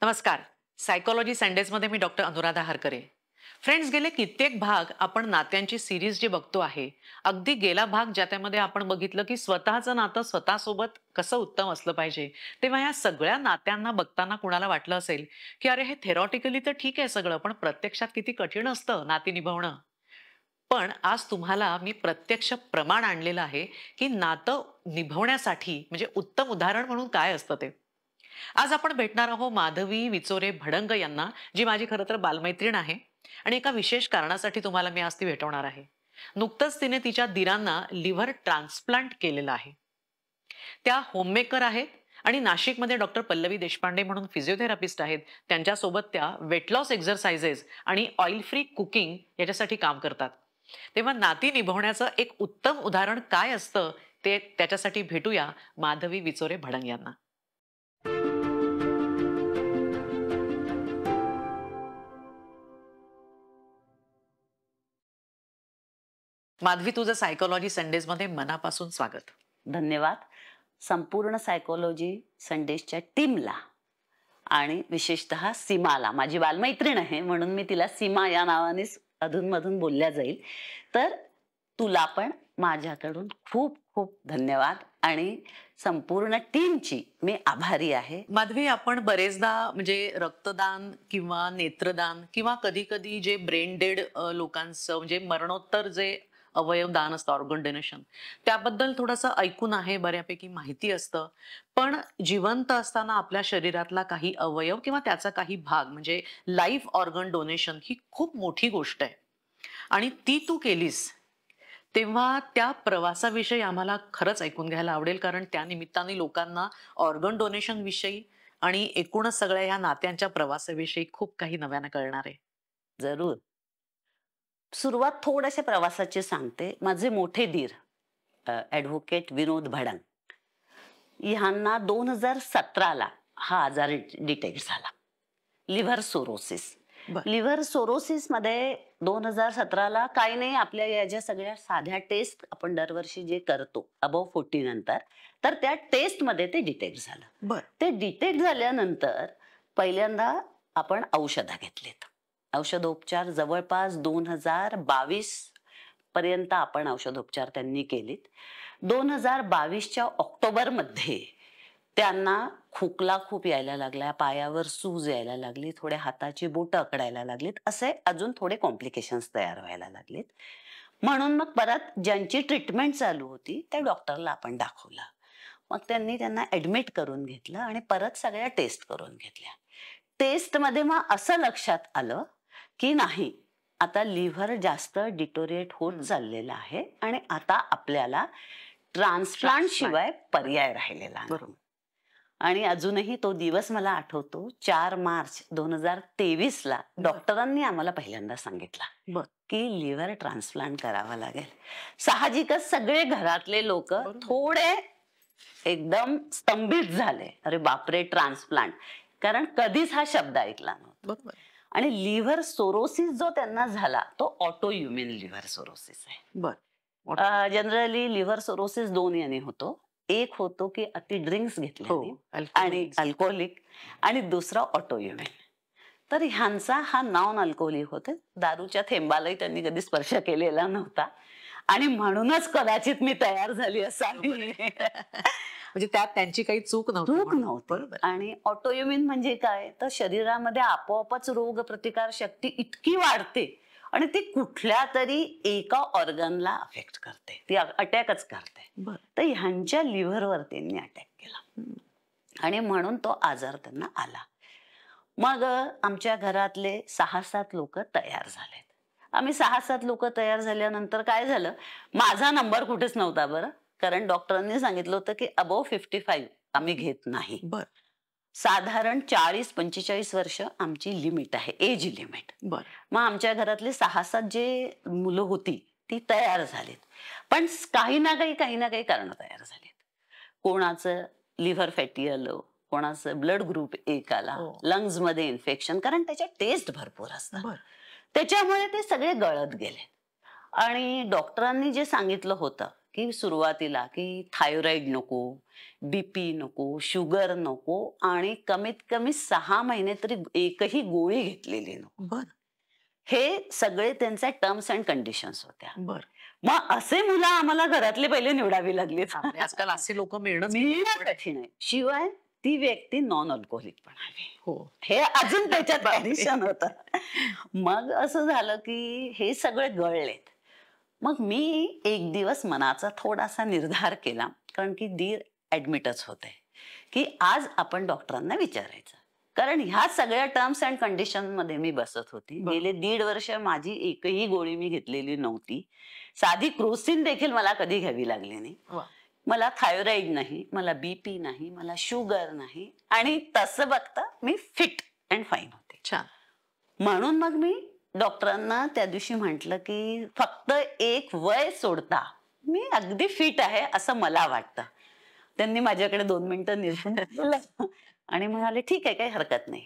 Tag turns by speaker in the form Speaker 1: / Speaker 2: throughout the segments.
Speaker 1: नमस्कार. सायकोलॉजी संडेजमध्ये मी doctor Anuradha Harkare. Friends, गेले कित्येक भाग आपण नात्यांची सिरीज जी बघतो आहे, अगदी गेला भाग ज्यामध्ये आपण बघितलं की स्वतःचं नातं स्वतःसोबत कसं उत्तम असलं पाहिजे, तेव्हा या सगळ्या नात्यांना बघताना कुणाला वाटलं असेल की अरे हे थेरॉटिकली तर ठीक आहे सगळं, पण प्रत्यक्षात किती कठीण असतं नाती निभावणं. पण आज तुम्हाला मी प्रत्यक्ष प्रमाण आणलेलं आहे की नातं निभवण्यासाठी म्हणजे उत्तम उदाहरण म्हणून काय असतं ते. आज आपण भेटणार आहोत माधवी विचोरे भडंग यांना, जी माझी खरं तर बालमैत्रीण आहे आणि एका विशेष कारणासाठी तुम्हाला मी आज ती भेटवणार आहे. नुकतंच तिने तिच्या दिरांना लिव्हर ट्रान्सप्लांट केलेलं आहे. त्या होममेकर आहेत आणि नाशिकमध्ये डॉक्टर पल्लवी देशपांडे म्हणून फिजिओथेरपिस्ट आहेत. त्यांच्यासोबत त्या वेट लॉस एक्सरसाइजेस आणि ऑइल फ्री कुकिंग याच्यासाठी काम करतात. तेव्हा नाती निभवण्याचं एक उत्तम उदाहरण काय असतं ते त्याच्यासाठी भेटूया माधवी विचोरे भडंग यांना. माधवी, तुझं सायकोलॉजी संडेज मध्ये मनापासून स्वागत.
Speaker 2: धन्यवाद. संपूर्ण सायकोलॉजी संडेजच्या टीमला आणि विशेषतः सीमाला, माझी बालमैत्रीण आहे म्हणून मी तिला सीमा या नावानेच अधूनमधून बोलल्या जाईल. तर तुला पण माझ्याकडून खूप खूप धन्यवाद आणि संपूर्ण टीमची मी आभारी आहे.
Speaker 1: माधवी, आपण बरेचदा म्हणजे रक्तदान किंवा नेत्रदान किंवा कधी कधी जे ब्रेन डेड लोकांचं म्हणजे मरणोत्तर जे अवयव दान असतं, ऑर्गन डोनेशन, त्याबद्दल थोडंसं ऐकून आहे, बऱ्यापैकी माहिती असतं. पण जिवंत असताना आपल्या शरीरातला काही अवयव किंवा त्याचा काही भाग म्हणजे लाईफ ऑर्गन डोनेशन ही खूप मोठी गोष्ट आहे आणि ती तू केलीस. तेव्हा त्या प्रवासाविषयी आम्हाला खरंच ऐकून घ्यायला आवडेल, कारण त्या निमित्ताने लोकांना ऑर्गन डोनेशन विषयी आणि एकूणच सगळ्या या नात्यांच्या प्रवासाविषयी खूप काही नव्यानं कळणार आहे.
Speaker 2: जरूर. सुरुवात थोड्याशा प्रवासाची सांगते. माझे मोठे दीर ॲडव्होकेट विनोद भडंग ह्यांना 2017ला हा आजार डिटेक्ट झाला, लिव्हर सोरोसिस. लिव्हर सोरोसिस मध्ये 2017ला काही नाही, आपल्या या ज्या सगळ्या साध्या टेस्ट आपण दरवर्षी जे करतो अबोव 40 नंतर, तर त्या टेस्ट मध्ये ते डिटेक्ट झालं. ते डिटेक्ट झाल्यानंतर पहिल्यांदा आपण औषधं घेतलीत. औषधोपचार जवळपास 2022 पर्यंत आपण औषधोपचार त्यांनी केलीत. 2022च्या ऑक्टोबरमध्ये त्यांना खोकला खूप यायला लागला, पायावर सूज यायला लागली, थोड्या हाताची बोटं अकडायला लागलीत, असे अजून थोडे कॉम्प्लिकेशन्स तयार व्हायला लागलेत. म्हणून मग परत ज्यांची ट्रीटमेंट चालू होती त्या डॉक्टरला आपण दाखवलं. मग त्यांनी त्यांना ऍडमिट करून घेतलं आणि परत सगळ्या टेस्ट करून घेतल्या. टेस्टमध्ये मग असं लक्षात आलं की नाही, आता लिव्हर जास्त डिटोरिएट होत चाललेलं आहे आणि आता आपल्याला ट्रान्सप्लांट शिवाय पर्याय राहिलेला नाही. आणि अजूनही तो दिवस मला आठवतो. 4 मार्च 2023ला डॉक्टरांनी आम्हाला पहिल्यांदा सांगितलं की लिव्हर ट्रान्सप्लांट करावा लागेल. साहजिकच सगळे घरातले लोक थोडे एकदम स्तंभित झाले. अरे बापरे, ट्रान्सप्लांट, कारण कधीच हा शब्द ऐकला नव्हता. आणि लिव्हर सोरोसिस जो त्यांना झाला तो ऑटोइम्युन लिव्हर सोरोसिस आहे. जनरली लिव्हर सोरोसिस 2 याने होतो. एक होतो की अति ड्रिंक्स घेतल्याने आणि अल्कोहोलिक, आणि दुसरा ऑटोइम्युन. तर ह्यांचा हा नॉन अल्कोहोलिक होते. दारूच्या थेंबालाही त्यांनी कधी स्पर्श केलेला नव्हता आणि म्हणूनच कदाचित मी तयार झाली असावी.
Speaker 1: म्हणजे त्यात त्यांची काही चूक
Speaker 2: नव्हती. आणि ऑटोइम्युन म्हणजे काय, तर शरीरामध्ये आपोआपच रोग प्रतिकार शक्ती इतकी वाढते आणि ती कुठल्या तरी एका ऑर्गनला अफेक्ट करते, ती अटॅकच करते. तर ह्यांच्या लिव्हरवर त्यांनी अटॅक केला आणि म्हणून तो आजार त्यांना आला. मग आमच्या घरातले 6-7 लोक तयार झालेत. आम्ही 6-7 लोक तयार झाल्यानंतर काय झालं, माझा नंबर कुठेच नव्हता बरं, कारण डॉक्टरांनी सांगितलं होतं की अबोव 55 आम्ही घेत नाही. साधारण 40-45 वर्ष आमची लिमिट आहे, एज लिमिट. मग आमच्या घरातले 6-7 जे मुलं होती ती तयार झालीत, पण काही ना काही कारण तयार झालीत. कोणाचं लिव्हर फॅटी आलं, कोणाचं ब्लड ग्रुप 1 आला, लंग्स मध्ये इन्फेक्शन, कारण त्याच्या टेस्ट भरपूर असतात. त्याच्यामुळे ते सगळे गळत गेले. आणि डॉक्टरांनी जे सांगितलं होतं की सुरुवातीला की थायरॉइड नको, बीपी नको, शुगर नको आणि कमीत कमी 6 महिने तरी एकही गोळी घेतलेली नको.
Speaker 1: बर
Speaker 2: हे सगळे त्यांच्या टर्म्स अँड कंडिशन्स होत्या.
Speaker 1: बर
Speaker 2: मग असे मुलं आम्हाला घरातले पहिले निवडावी लागली.
Speaker 1: बापरे, आजकाल असे लोक मिळणं
Speaker 2: मिळणं कठीण आहे. शिवाय ती व्यक्ती नॉन अल्कोहोलिक पण हवी.
Speaker 1: हो.
Speaker 2: हे अजून त्याच्यात ऍडिशन होतं. मग असं झालं की हे सगळे गळलेत. मग मी एक दिवस मनाचा थोडासा निर्धार केला, कारण की दीर ऍडमिटच होते, की आज आपण डॉक्टरांना विचारायचं. कारण ह्या सगळ्या टर्म्स अँड कंडिशन मध्ये मी बसत होती.
Speaker 1: बरं.
Speaker 2: गेले 1.5 वर्ष माझी एकही गोळी मी घेतलेली नव्हती. साधी क्रोसिन देखील मला कधी घ्यावी लागली नाही.
Speaker 1: वा.
Speaker 2: मला थायरॉइड नाही, मला बीपी नाही, मला शुगर नाही आणि तसं बघता मी फिट अँड फाईन होते.
Speaker 1: छान.
Speaker 2: म्हणून मग मी डॉक्टरांना त्या दिवशी म्हटलं की फक्त एक वय सोडता मी अगदी फिट आहे असं मला वाटतं. त्यांनी माझ्याकडे 2 मिनिटं निरखून बघितलं आणि म्हणाले ठीक आहे, काही हरकत नाही.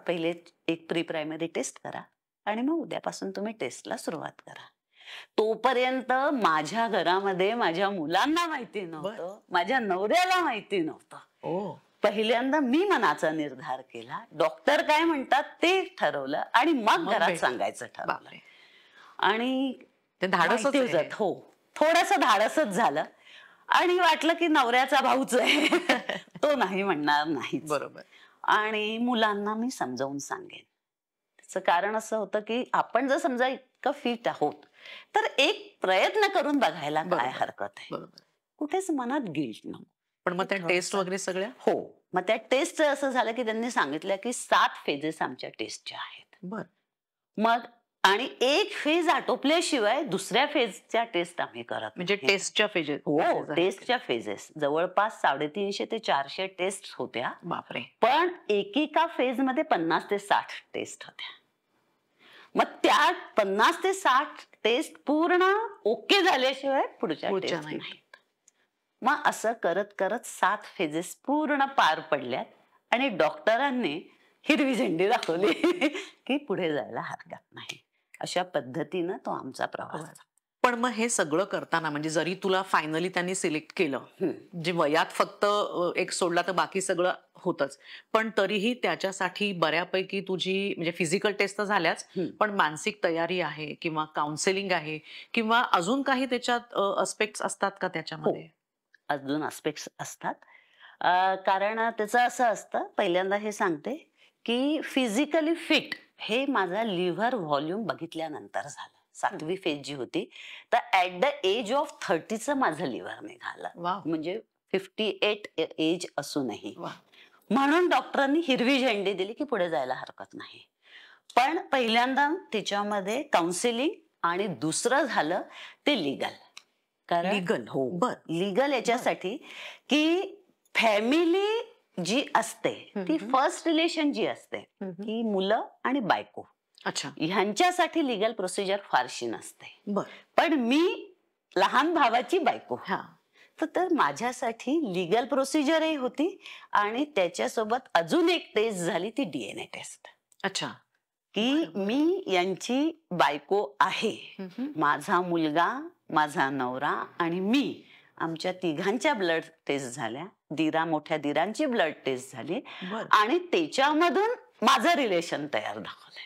Speaker 2: पहिले एक प्री प्रायमरी टेस्ट करा आणि मग उद्यापासून तुम्ही टेस्टला सुरुवात करा. तोपर्यंत माझ्या घरामध्ये माझ्या मुलांना माहिती नव्हतं, माझ्या नवऱ्याला माहिती नव्हतं.
Speaker 1: ओ.
Speaker 2: पहिल्यांदा मी मनाचा निर्धार केला, डॉक्टर काय म्हणतात ते ठरवलं आणि मग
Speaker 1: मग
Speaker 2: घरात
Speaker 1: भेट.
Speaker 2: सांगायचं ठरवलं.
Speaker 1: बापरे,
Speaker 2: आणि
Speaker 1: ते धाडसच
Speaker 2: माहितीच
Speaker 1: आहे.
Speaker 2: आहे, हो थोडंसं धाडसच झालं आणि वाटलं की नवऱ्याचा भाऊच आहे तो नाही म्हणणार नाही.
Speaker 1: बरोबर.
Speaker 2: आणि मुलांना मी समजावून सांगेन. त्याचं कारण असं होतं की आपण जर समजा इतकं फिट आहोत तर एक प्रयत्न करून बघायला काय
Speaker 1: बरोबर.
Speaker 2: हरकत आहे.
Speaker 1: बरोबर.
Speaker 2: कुठेच मनात गिल्ट नको.
Speaker 1: पण मग त्या
Speaker 2: थोडंसं.
Speaker 1: टेस्ट वगैरे सगळ्या
Speaker 2: हो, मग त्या टेस्टचं असं झालं की त्यांनी सांगितलं की 7 फेजेस आमच्या टेस्टच्या आहेत.
Speaker 1: बर.
Speaker 2: मग आणि एक फेज आटोपल्याशिवाय दुसऱ्या फेजच्या टेस्ट आम्ही करत
Speaker 1: म्हणजे
Speaker 2: नाही.
Speaker 1: टेस्टच्या फेजेस.
Speaker 2: हो, टेस्टच्या फेजेस जवळपास 350 ते 400 टेस्ट होत्या.
Speaker 1: बापरे.
Speaker 2: पण एकेका फेज मध्ये 50 ते 60 टेस्ट होत्या. मग त्या 50 ते 60 टेस्ट पूर्ण ओके झाल्याशिवाय पुढच्या
Speaker 1: पुढच्या
Speaker 2: टेस्ट
Speaker 1: नाही.
Speaker 2: नाहीत. मग असं करत करत 7 फेजेस पूर्ण पार पडल्यात आणि डॉक्टरांनी हिरवी झेंडी दाखवली की पुढे जायला हरकत नाही. अशा पद्धतीनं तो आमचा प्रवास झाला.
Speaker 1: पण मग हे सगळं करताना म्हणजे जरी तुला फायनली त्यांनी सिलेक्ट केलं, जे वयात फक्त एक सोडला तर बाकी सगळं होतच, पण तरीही त्याच्यासाठी बऱ्यापैकी तुझी म्हणजे फिजिकल टेस्ट तर झाल्याच, पण मानसिक तयारी आहे किंवा काउन्सिलिंग आहे किंवा अजून काही त्याच्यात अस्पेक्ट्स असतात का त्याच्यामध्ये?
Speaker 2: अजून आस्पेक्ट्स असतात. कारण त्याचं असं असतं, पहिल्यांदा हे सांगते की फिजिकली फिट हे माझा लिव्हर व्हॉल्यूम बघितल्यानंतर झालं. 7वी फेज जी होती तर ऍट द एज ऑफ 30चं माझं लिव्हर निघालं.
Speaker 1: वाव.
Speaker 2: म्हणजे 58 एज असूनही.
Speaker 1: वा.
Speaker 2: म्हणून डॉक्टरांनी हिरवी झेंडी दिली की पुढे जायला हरकत नाही. पण पहिल्यांदा त्याच्यामध्ये काउन्सिलिंग आणि दुसरं झालं ते लिगल. कारण
Speaker 1: Legal?
Speaker 2: हो,
Speaker 1: बर.
Speaker 2: लिगल याच्यासाठी की फॅमिली जी असते ती फर्स्ट रिलेशन जी असते ती मुलं आणि बायको
Speaker 1: अच्छा.
Speaker 2: ह्यांच्यासाठी लिगल प्रोसिजर फारशी नसते.
Speaker 1: बर.
Speaker 2: पण मी लहान भावाची बायको,
Speaker 1: हा.
Speaker 2: तर माझ्यासाठी लिगल प्रोसिजरही होती आणि त्याच्यासोबत अजून एक टेस्ट झाली ती डीएनए टेस्ट.
Speaker 1: अच्छा.
Speaker 2: की मी यांची बायको आहे. माझा मुलगा, माझा नवरा आणि मी आमच्या तिघांच्या ब्लड टेस्ट झाल्या. मोठ्या दिरांची ब्लड टेस्ट झाली
Speaker 1: बर.
Speaker 2: आणि त्याच्यामधून माझं रिलेशन तयार दाखवलंय.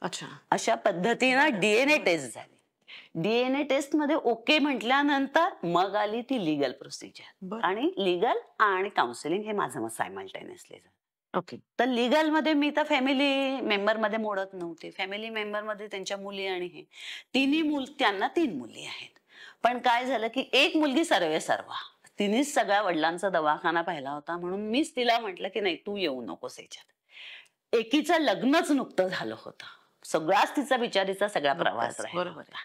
Speaker 1: अच्छा.
Speaker 2: अशा पद्धतीनं डीएनए टेस्ट झाली. डीएनए टेस्ट मध्ये ओके म्हटल्यानंतर मग आली ती लिगल प्रोसिजर.
Speaker 1: बर.
Speaker 2: आणि लिगल आणि काउन्सिलिंग हे माझं मग सायमल्टेनियसली झालं.
Speaker 1: ओके.
Speaker 2: तर लिगल मध्ये मी तर फॅमिली मेंबर मध्ये मोडत नव्हते. फॅमिली मेंबर मध्ये त्यांच्या मुली आणि हे त्यांना 3 मुली आहेत. पण काय झालं की एक मुलगी सर्वे सर्वा, तिनेच सगळ्या वडिलांचा दवाखाना पाहिला होता, म्हणून मीच तिला म्हटलं की नाही तू येऊ नकोस याच्यात. एकीचं लग्नच नुकतं झालं होतं, सगळाच तिचा बिचारीचा सगळा प्रवास राहिला होता,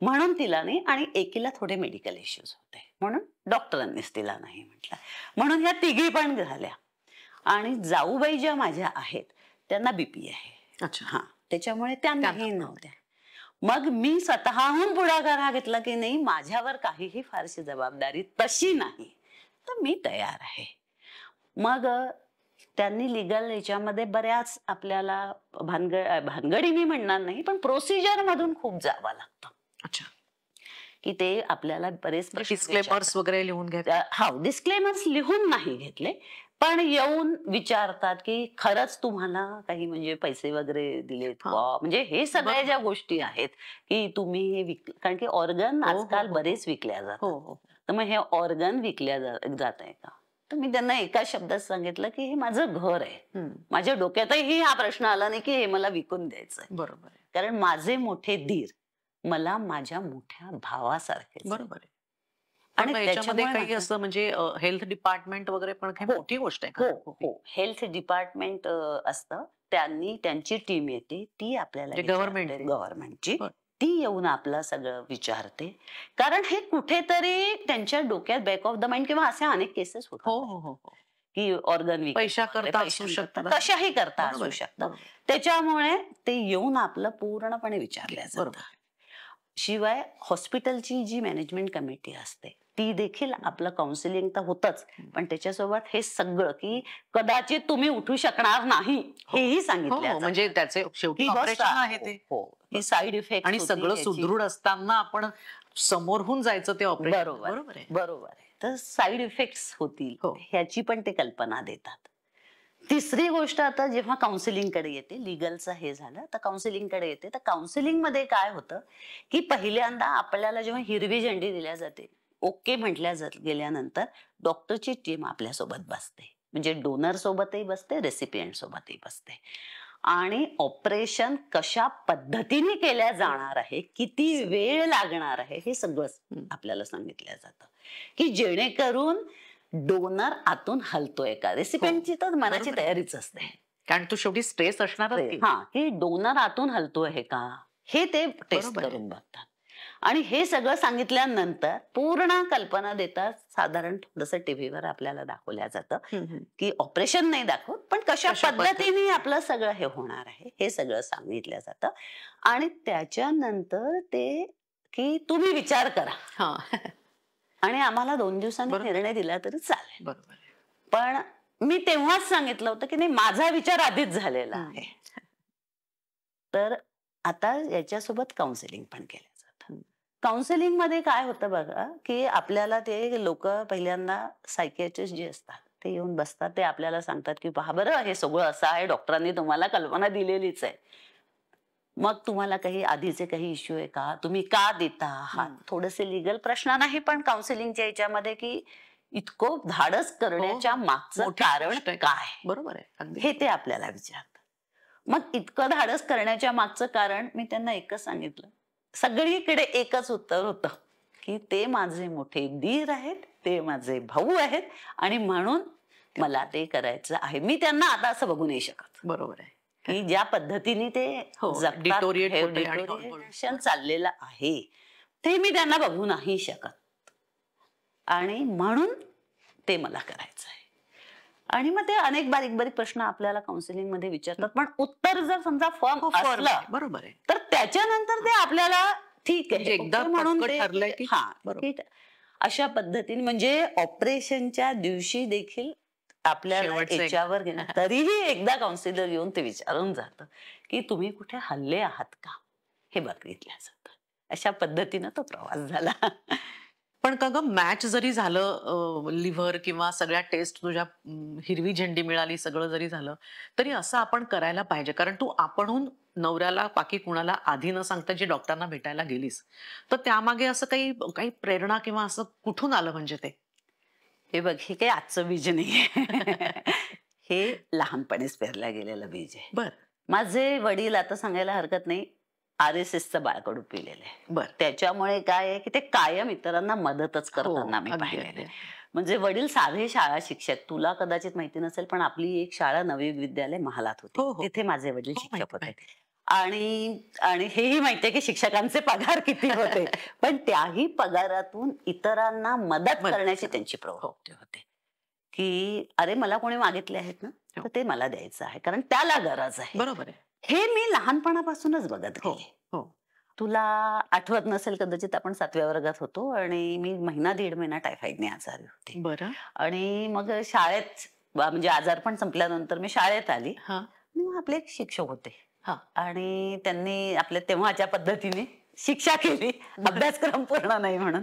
Speaker 2: म्हणून तिला नाही. आणि एकीला थोडे मेडिकल इश्यूज होते म्हणून डॉक्टरांनीच तिला नाही म्हटलं. म्हणून ह्या तिघी पण झाल्या. आणि जाऊबाई ज्या माझ्या आहेत त्यांना बीपी आहे.
Speaker 1: अच्छा.
Speaker 2: हा, त्याच्यामुळे त्यांनाही नव्हत्या. मग मी स्वतःहून पुढाकार हा घेतला की नाही माझ्यावर काहीही फारशी जबाबदारी तशी नाही, तर मी तयार आहे. मग त्यांनी लिगल याच्यामध्ये बऱ्याच आपल्याला भानगडी मी म्हणणार नाही, पण प्रोसिजर मधून खूप जावं लागतं.
Speaker 1: अच्छा.
Speaker 2: की ते आपल्याला बरेच प्रश्न
Speaker 1: डिस्क्लेमर्स वगैरे लिहून घ्या.
Speaker 2: हा, डिस्क्लेमर्स लिहून नाही घेतले, पण येऊन विचारतात की खरंच तुम्हाला काही म्हणजे पैसे वगैरे दिलेत
Speaker 1: हा.
Speaker 2: का, म्हणजे हे सगळ्या
Speaker 1: बरोबर.
Speaker 2: ज्या गोष्टी आहेत की तुम्ही हे कारण की ऑर्गन
Speaker 1: हो, हो,
Speaker 2: आजकाल
Speaker 1: हो,
Speaker 2: बरेच विकल्या
Speaker 1: हो
Speaker 2: जातात.
Speaker 1: हो
Speaker 2: तर मग हे ऑर्गन विकल्या जात आहे का? तर मी त्यांना एका शब्दात सांगितलं की हे माझं घर आहे.
Speaker 1: हम्म.
Speaker 2: माझ्या डोक्यातही हा प्रश्न आला नाही की हे मला विकून द्यायचंय,
Speaker 1: बरोबर आहे.
Speaker 2: कारण माझे मोठे दीर मला माझ्या मोठ्या भावासारखेच आहे.
Speaker 1: बरोबर आहे. पण
Speaker 2: आणि
Speaker 1: मग याच्यामध्ये
Speaker 2: त्याच्यामुळे
Speaker 1: काही असं म्हणजे हेल्थ डिपार्टमेंट वगैरे पण काही
Speaker 2: हो,
Speaker 1: मोठी गोष्ट आहे
Speaker 2: हो,
Speaker 1: का?
Speaker 2: हो. हेल्थ डिपार्टमेंट असतं. त्यांची टीम येते. ती आपल्याला
Speaker 1: म्हणजे गव्हर्नमेंट
Speaker 2: विचारते, गव्हर्नमेंटची.
Speaker 1: बरं.
Speaker 2: ती येऊन आपलं सगळं विचारते. कारण हे कुठेतरी त्यांच्या डोक्यात बॅक ऑफ द माइंड किंवा अशा अनेक केसेस
Speaker 1: हो
Speaker 2: होतात
Speaker 1: हो हो हो.
Speaker 2: की ऑर्गन
Speaker 1: पैशा करता असू शकतात.
Speaker 2: कशाही करता
Speaker 1: बरोबर
Speaker 2: असू
Speaker 1: आहे,
Speaker 2: शकतात.
Speaker 1: बरोबर.
Speaker 2: त्याच्यामुळे ते येऊन आपलं पूर्णपणे विचारल्या जातं.
Speaker 1: बरोबर.
Speaker 2: शिवाय हॉस्पिटलची जी मॅनेजमेंट कमिटी असते ती देखील आपलं काउन्सिलिंग तर होतच, पण त्याच्यासोबत हे सगळं की कदाचित तुम्ही उठू शकणार नाही हेही
Speaker 1: हो
Speaker 2: सांगितलं
Speaker 1: हो, म्हणजे त्याचे शेवटी ऑपरेशन आहे ते.
Speaker 2: ही साईड इफेक्ट
Speaker 1: आणि सगळं सुदृढ असताना आपण समोरहून जायचं ते ऑपरेशन.
Speaker 2: बरोबर
Speaker 1: बरोबर आहे.
Speaker 2: बरोबर आहे. तर साईड इफेक्ट्स होतील
Speaker 1: हो.
Speaker 2: ह्याची पण ते कल्पना देतात. तिसरी गोष्ट, आता जेव्हा काउन्सिलिंग कडे येते, लिगलचं हे झालं तर काउन्सिलिंग कडे येते, तर काउन्सिलिंग मध्ये काय होतं की पहिल्यांदा आपल्याला जेव्हा हिरवी झेंडी दिल्या जाते, ओके म्हटल्या गेल्यानंतर डॉक्टरची टीम आपल्यासोबत बसते, म्हणजे डोनर सोबतही बसते, रेसिपियंट सोबतही बसते, आणि ऑपरेशन कशा पद्धतीने केल्या जाणार आहे, किती वेळ लागणार आहे, हे सगळं आपल्याला सांगितलं जातं की जेणेकरून डोनर आतून हलतोय का. रेसिपियंटची तर मनाची तयारीच असते,
Speaker 1: कारण तो शेवटी स्ट्रेस असणार.
Speaker 2: हा, की डोनर आतून हलतोय का हे ते टेस्ट करून बघतात. आणि हे सगळं सांगितल्यानंतर पूर्ण कल्पना देतात. साधारण थोडस टीव्हीवर आपल्याला दाखवल्या जातं की ऑपरेशन नाही दाखवत, पण कशा पद्धतीने आपलं सगळं हे होणार आहे हे सगळं सांगितलं जातं. आणि त्याच्यानंतर ते की तुम्ही विचार करा आणि आम्हाला 2 दिवसांनी निर्णय दिला तरी चालेल.
Speaker 1: बरोबर.
Speaker 2: पण मी तेव्हाच सांगितलं होतं की नाही, माझा विचार आधीच झालेला आहे. तर आता याच्यासोबत काउन्सिलिंग पण केलं जातं. काउन्सिलिंग मध्ये काय होतं बघा, की आपल्याला ते लोक पहिल्यांदा सायकियाट्रिस्ट जे असतात ते येऊन बसतात. ते आपल्याला सांगतात की पहा बरं, हे सगळं असं आहे, डॉक्टरांनी तुम्हाला कल्पना दिलेलीच आहे, मग तुम्हाला काही आधीचे काही इश्यू आहे का, तुम्ही का देता आहात. थोडेसे लिगल प्रश्न नाही, पण काउन्सिलिंगच्या याच्यामध्ये की इतकं धाडस करण्याच्या मागचं कारण काय,
Speaker 1: बरोबर आहे,
Speaker 2: हे ते आपल्याला विचारतात. मग इतकं धाडस करण्याच्या मागचं कारण मी त्यांना एकच सांगितलं, सगळीकडे एकच उत्तर होतं की ते माझे मोठे दीर आहेत, ते माझे भाऊ आहेत, आणि म्हणून मला ते करायचं आहे. मी त्यांना आता असं बघू नाही शकत.
Speaker 1: बरोबर आहे
Speaker 2: की ज्या पद्धतीने ते डिटोरिएशन चाललेलं आहे ते मी त्यांना बघू नाही शकत, आणि म्हणून ते मला करायचं आहे. आणि मग ते अनेक बारीक बारीक प्रश्न आपल्याला काउन्सिलिंग मध्ये विचारतात, पण उत्तर जर समजा फॉर्म असलं,
Speaker 1: बरोबर आहे,
Speaker 2: तर त्याच्यानंतर ते आपल्याला ठीक आहे
Speaker 1: एकदा
Speaker 2: म्हणून
Speaker 1: ठरलंय की
Speaker 2: ठीक आहे अशा पद्धतीने. म्हणजे ऑपरेशनच्या दिवशी देखील आपल्याला याच्यावर गेलं तरीही एकदा काउन्सिलर येऊन ते विचारून जातं की तुम्ही कुठे हल्ले आहात का, हे बघितलं जातं. अशा पद्धतीनं तो प्रवास झाला.
Speaker 1: पण का ग, मॅच जरी झालं, लिव्हर किंवा सगळ्या टेस्ट तुझ्या हिरवी झेंडी मिळाली, सगळं जरी झालं तरी असं आपण करायला पाहिजे. कारण तू आपणहून नवऱ्याला बाकी कुणाला आधी न सांगता जे डॉक्टरांना भेटायला गेलीस, तर त्यामागे असं काही काही प्रेरणा किंवा असं कुठून आलं म्हणजे ते?
Speaker 2: हे बघ, हे काही आजचं बीज नाही. हे लहानपणीच पेरल्या गेलेलं बीज आहे.
Speaker 1: बर.
Speaker 2: माझे वडील, आता सांगायला हरकत नाही, RSSचं बाळकडू पिलेलं आहे.
Speaker 1: बर.
Speaker 2: त्याच्यामुळे काय आहे की ते कायम इतरांना मदतच करताना मी पाहिलेलं आहे. म्हणजे वडील साधे शाळा शिक्षक, तुला कदाचित माहिती नसेल पण आपली एक शाळा नवयुग विद्यालय महालात होती, तिथे माझे वडील शिक्षक होते. आणि हेही माहितीये की शिक्षकांचे पगार किती होते, पण त्याही पगारातून इतरांना मदत करण्याची त्यांची प्रवृत्ती होती की अरे मला कोणी मागितले आहेत ना, तर ते मला द्यायचं आहे, कारण त्याला गरज आहे.
Speaker 1: बरोबर आहे.
Speaker 2: हे मी लहानपणापासूनच बघत गेले. तुला आठवत नसेल कदाचित, आपण 7व्या वर्गात होतो आणि मी 1.5 महिना टायफॉइडने आजारी होते.
Speaker 1: बरं.
Speaker 2: आणि मग शाळेत, म्हणजे आजारपण संपल्यानंतर मी शाळेत आली. आपले एक शिक्षक होते आणि त्यांनी आपल्या तेव्हाच्या पद्धतीने शिक्षा केली अभ्यासक्रम पूर्ण नाही म्हणून.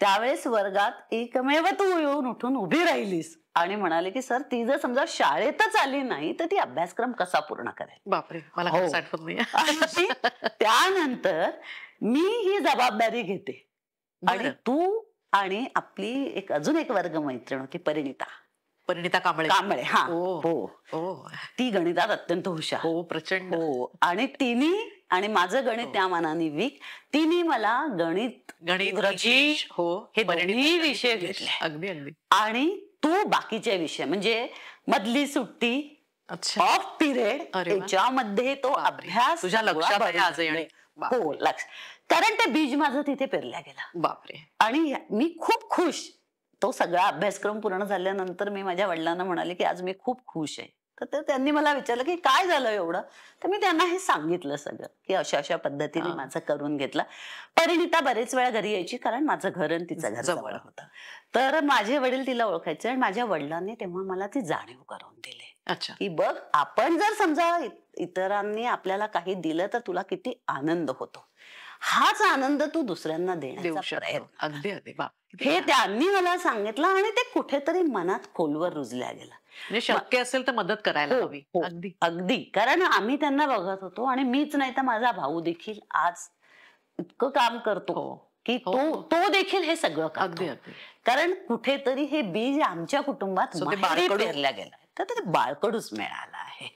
Speaker 2: त्यावेळेस वर्गात एकमेव तू येऊन उठून उभी राहिलीस आणि म्हणाले की सर ती जर समजा शाळेतच आली नाही तर ती अभ्यासक्रम कसा पूर्ण करेल.
Speaker 1: बापरे, मला
Speaker 2: हो.
Speaker 1: खरंच आठवत नाही.
Speaker 2: आणि त्यानंतर मी ही जबाबदारी घेते आणि
Speaker 1: बरं.
Speaker 2: तू आणि आपली अजून एक वर्ग मैत्रीण होती परिणिता
Speaker 1: परिणिता कांबळे.
Speaker 2: कांबळे. हा
Speaker 1: ओ.
Speaker 2: हो,
Speaker 1: ओ.
Speaker 2: ती गणितात अत्यंत हुशार.
Speaker 1: हो, प्रचंड.
Speaker 2: हो, आणि तिने आणि माझं गणित
Speaker 1: हो.
Speaker 2: त्या मानाने वीक, तिने मला गणित
Speaker 1: गणित,
Speaker 2: इंग्रजी
Speaker 1: इंग्लिश, हो,
Speaker 2: हे
Speaker 1: परिणिता
Speaker 2: दोन्ही
Speaker 1: गणित,
Speaker 2: विषय
Speaker 1: इंग्लिश.
Speaker 2: घेतले.
Speaker 1: अगदी अगदी.
Speaker 2: आणि तू बाकीचे विषय म्हणजे मधली सुट्टी,
Speaker 1: अच्छा.
Speaker 2: ऑफ पिरियड,
Speaker 1: अरे वा.
Speaker 2: याच्यामध्ये तो
Speaker 1: बापरे.
Speaker 2: अभ्यास
Speaker 1: तुझ्या
Speaker 2: सगळा
Speaker 1: लक्षात आहे
Speaker 2: बरोबर.
Speaker 1: आजही आणि बापरे.
Speaker 2: हो, लक्ष. कारण ते बीज माझं तिथे पेरल्या गेलं
Speaker 1: बापरे.
Speaker 2: आणि मी खूप खुश. तो सगळा अभ्यासक्रम पूर्ण झाल्यानंतर मी माझ्या वडिलांना म्हणाले की आज मी खूप खुश आहे. तर त्यांनी मला विचारलं की काय झालं एवढं. तर मी त्यांना हे सांगितलं सगळं की अशा अशा पद्धतीने
Speaker 1: हा.
Speaker 2: माझं करून घेतलं. परिणिता बरेच वेळा घरी यायची कारण माझं घर आणि तिचं घर
Speaker 1: जवळ.
Speaker 2: जवळ होतं. तर माझे वडील तिला ओळखायचे आणि माझ्या वडिलांनी तेव्हा मला ती जाणीव करून दिली
Speaker 1: अच्छा.
Speaker 2: की बघ आपण जर समजा इतरांनी आपल्याला काही दिलं तर तुला किती आनंद होतो. हाच आनंद तू दुसऱ्यांना
Speaker 1: देऊ
Speaker 2: देण्याचा
Speaker 1: शकतो.
Speaker 2: प्रयत्न.
Speaker 1: अगदी अगदी. बाप. किती
Speaker 2: हे
Speaker 1: छान.
Speaker 2: त्यांनी मला सांगितलं आणि ते कुठेतरी मनात खोलवर रुजल्या गेलं.
Speaker 1: म्हणजे शक्य असेल तर मदत करायला
Speaker 2: हो,
Speaker 1: हवी.
Speaker 2: हो.
Speaker 1: अगदी.
Speaker 2: अगदी. कारण आम्ही त्यांना बघत होतो आणि मीच नाही तर माझा भाऊ देखील आज इतकं काम करतो
Speaker 1: हो.
Speaker 2: की
Speaker 1: हो,
Speaker 2: तो
Speaker 1: हो.
Speaker 2: तो देखील हे सगळं
Speaker 1: अगदी
Speaker 2: करतो.
Speaker 1: अगदी.
Speaker 2: कारण कुठेतरी हे बीज आमच्या कुटुंबात
Speaker 1: So ते
Speaker 2: माहेरी
Speaker 1: बाळकडू.
Speaker 2: पेरल्या गेलं तर ते बाळकडूच मिळालं आहे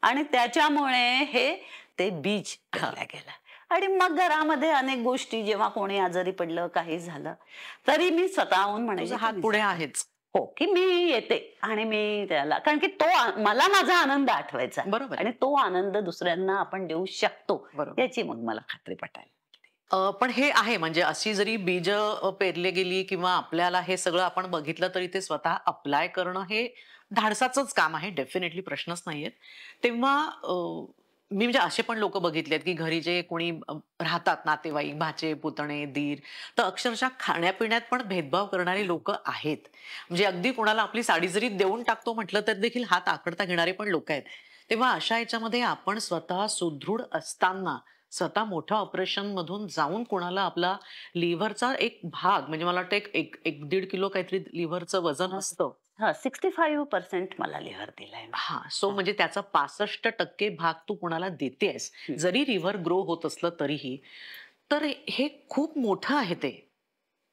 Speaker 2: आणि त्याच्यामुळे हे ते बीज पेरल्या गेलं. आणि मग घरामध्ये अनेक गोष्टी जेव्हा कोणी आजारी पडलं काही झालं तरी मी स्वतःहून म्हणायचे
Speaker 1: तुझा
Speaker 2: की
Speaker 1: हात
Speaker 2: मी
Speaker 1: पुढे
Speaker 2: जाते.
Speaker 1: आहेच.
Speaker 2: हो, की मी येते आणि मी त्याला कारण की मला माझा आनंद आठवायचा
Speaker 1: बरोबर आहे.
Speaker 2: आणि तो आनंद दुसऱ्यांना आपण देऊ शकतो
Speaker 1: बरोबर.
Speaker 2: याची मग मला खात्री पटायला.
Speaker 1: पण हे आहे म्हणजे अशी जरी बीज पेरली गेली किंवा आपल्याला हे सगळं आपण बघितलं तरी ते स्वतः अप्लाय करणं हे धाडसाचंच काम आहे. डेफिनेटली प्रश्नच नाहीये. तेव्हा मी म्हणजे असे पण लोक बघितलेत की घरी जे कोणी राहतात नातेवाईक, भाचे, पुतणे, दीर, तर अक्षरशः खाण्यापिण्यात पण भेदभाव करणारी लोक आहेत. म्हणजे अगदी कोणाला आपली साडी जरी देऊन टाकतो म्हटलं तर देखील हात आखडता घेणारे पण लोक आहेत. तेव्हा अशा याच्यामध्ये आपण स्वतः सुदृढ असताना स्वतः मोठ्या ऑपरेशन मधून जाऊन कोणाला आपला लिव्हरचा एक भाग म्हणजे मला वाटतं एक 1.5 किलो काहीतरी लिव्हरचं वजन असतं.
Speaker 2: हा 65% मला लिव्हर दिलाय.
Speaker 1: हा, सो म्हणजे त्याचा 65% भाग तू कोणाला देतेस जरी लिव्हर ग्रो होत असलं तरीही, तर हे खूप मोठं आहे ते.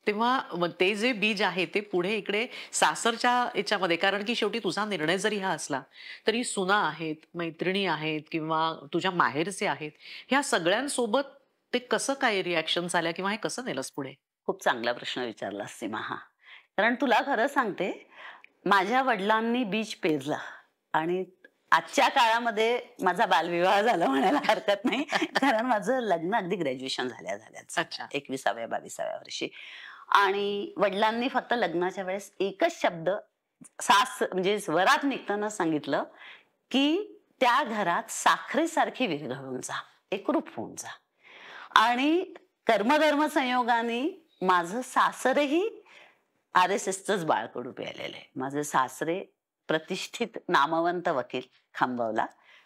Speaker 1: तेव्हा ते जे बीज आहे ते पुढे इकडे सासरच्या याच्यामध्ये, कारण की शेवटी तुझा निर्णय जरी हा असला तरी सुना आहेत, मैत्रिणी आहेत किंवा तुझ्या माहेरचे आहेत, ह्या सगळ्यांसोबत ते कसं काय रिॲक्शन आल्या किंवा हे कसं नेलंस पुढे?
Speaker 2: खूप चांगला प्रश्न विचारला सीमा हा. कारण तुला खरं सांगते माझ्या वडिलांनी बीज पेरलं आणि आजच्या काळामध्ये माझा बालविवाह झाला म्हणायला हरकत नाही. कारण माझं लग्न अगदी ग्रॅज्युएशन झाल्याच
Speaker 1: अच्छा.
Speaker 2: 21व्या-22व्या वर्षी. आणि वडिलांनी फक्त लग्नाच्या वेळेस एकच शब्द म्हणजे वरात निघताना सांगितलं की त्या घरात साखरेसारखी विरघळून जा, एकरूप होऊन जा. आणि कर्मधर्म संयोगाने माझं सासरही RSSचंच बाळकडू प्यायलेलं आहे. माझे सासरे प्रतिष्ठित नामवंत वकील खामगावला,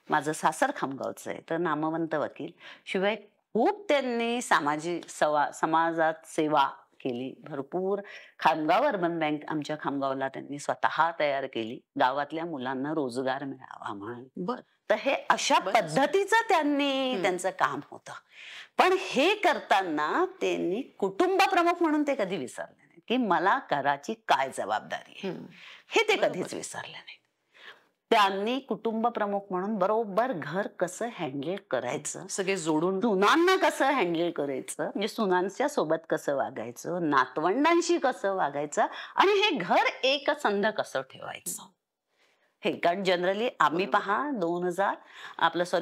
Speaker 2: माझं सासर खामगावचं आहे तर नामवंत वकील. शिवाय खूप त्यांनी समाजात सेवा केली भरपूर. खामगाव अर्बन बँक आमच्या खामगावला त्यांनी स्वतः तयार केली गावातल्या मुलांना रोजगार मिळावा म्हणून.
Speaker 1: बर.
Speaker 2: तर हे अशा पद्धतीचं त्यांनी त्यांचं काम होतं. पण हे करताना त्यांनी कुटुंब प्रमुख म्हणून ते कधी विसरले नाही की मला घराची काय जबाबदारी आहे, हे ते कधीच विसरले नाही. त्यांनी कुटुंब प्रमुख म्हणून बरोबर घर कसं हँडल करायचं,
Speaker 1: सगळे जोडून,
Speaker 2: सुनांना कसं हँडल करायचं, म्हणजे सुनांच्या सोबत कसं वागायचं, नातवंडांशी कसं वागायचं आणि हे घर एकसंध कसं ठेवायचं हे. कारण जनरली आम्ही पहा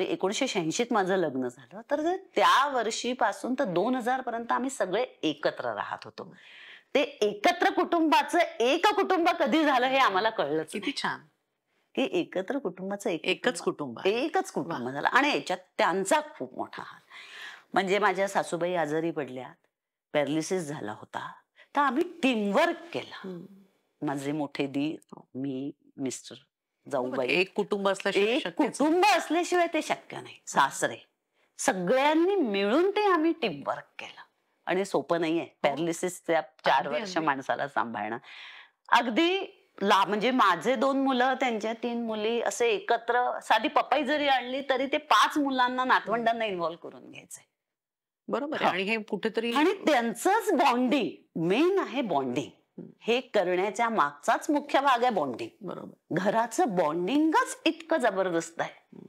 Speaker 2: 1986 माझं लग्न झालं तर त्या वर्षीपासून तर 2000 पर्यंत आम्ही सगळे एकत्र राहत होतो. ते एकत्र कुटुंबाचं एक कुटुंब कधी झालं हे आम्हाला कळलंच
Speaker 1: किती छान
Speaker 2: की एकत्र कुटुंबाचं
Speaker 1: एकच कुटुंब आहे.
Speaker 2: एकच कुटुंब झालं. आणि याच्यात त्यांचा खूप मोठा हात. म्हणजे माझ्या सासूबाई आजारी पडल्यात, पॅरालिसिस झाला होता, तर आम्ही टीमवर्क केला. माझे मोठे दीर, मी, मिस्टर, जाऊबाई,
Speaker 1: एक कुटुंब असल्याशिवाय
Speaker 2: एक
Speaker 1: शक्यच नाही.
Speaker 2: कुटुंब असल्याशिवाय ते शक्य नाही. सासरे सगळ्यांनी मिळून ते आम्ही टीमवर्क केलं आणि सोपं नाहीये पॅरालिसिसच्या 4
Speaker 1: अगदी,
Speaker 2: वर्ष
Speaker 1: अगदी.
Speaker 2: माणसाला सांभाळणं. अगदी म्हणजे माझे 2 मुलं त्यांच्या 3 मुली असे एकत्र साधी पपई जरी आणली तरी ते 5 मुलांना नातवंडांना इन्व्हॉल्व करून घ्यायचंय.
Speaker 1: बरोबर आहे.
Speaker 2: हो.
Speaker 1: आणि हे कुठेतरी
Speaker 2: आणि त्यांचंच बॉन्डिंग मेन आहे बॉन्डिंग. हे करण्याच्या मागचाच मुख्य भाग आहे बॉन्डिंग.
Speaker 1: बरोबर.
Speaker 2: घराचं बॉन्डिंगच इतकं जबरदस्त आहे.